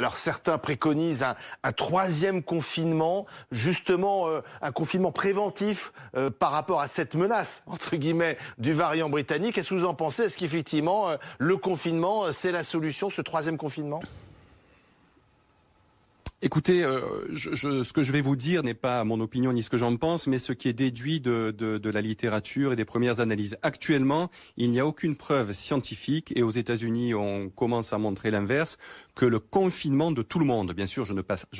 Alors certains préconisent un troisième confinement, justement un confinement préventif par rapport à cette menace, entre guillemets, du variant britannique. Qu'est-ce que vous en pensez? Est-ce qu'effectivement le confinement, c'est la solution, ce troisième confinement? Écoutez, ce que je vais vous dire n'est pas mon opinion ni ce que j'en pense, mais ce qui est déduit de la littérature et des premières analyses. Actuellement, il n'y a aucune preuve scientifique, et aux États-Unis, on commence à montrer l'inverse, que le confinement de tout le monde, bien sûr, je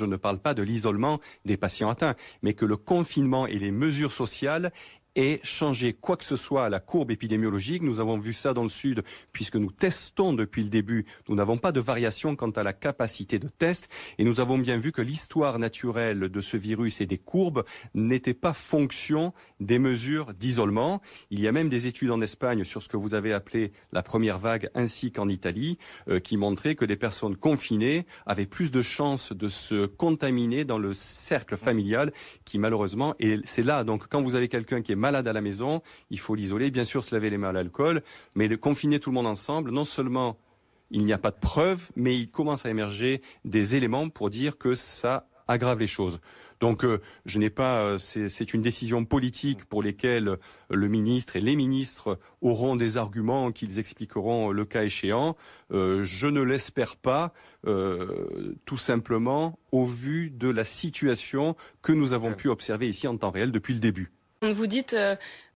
ne parle pas de l'isolement des patients atteints, mais que le confinement et les mesures sociales et changer quoi que ce soit à la courbe épidémiologique. Nous avons vu ça dans le Sud, puisque nous testons depuis le début. Nous n'avons pas de variation quant à la capacité de test, et nous avons bien vu que l'histoire naturelle de ce virus et des courbes n'était pas fonction des mesures d'isolement. Il y a même des études en Espagne sur ce que vous avez appelé la première vague, ainsi qu'en Italie, qui montraient que les personnes confinées avaient plus de chances de se contaminer dans le cercle familial, qui malheureusement, et c'est là, donc quand vous avez quelqu'un qui est malade à la maison, il faut l'isoler, bien sûr se laver les mains à l'alcool, mais de confiner tout le monde ensemble, non seulement il n'y a pas de preuves, mais il commence à émerger des éléments pour dire que ça aggrave les choses. Donc je n'ai pas, c'est une décision politique pour lesquelles le ministre et les ministres auront des arguments qu'ils expliqueront le cas échéant. Je ne l'espère pas, tout simplement au vu de la situation que nous avons pu observer ici en temps réel depuis le début. Vous dites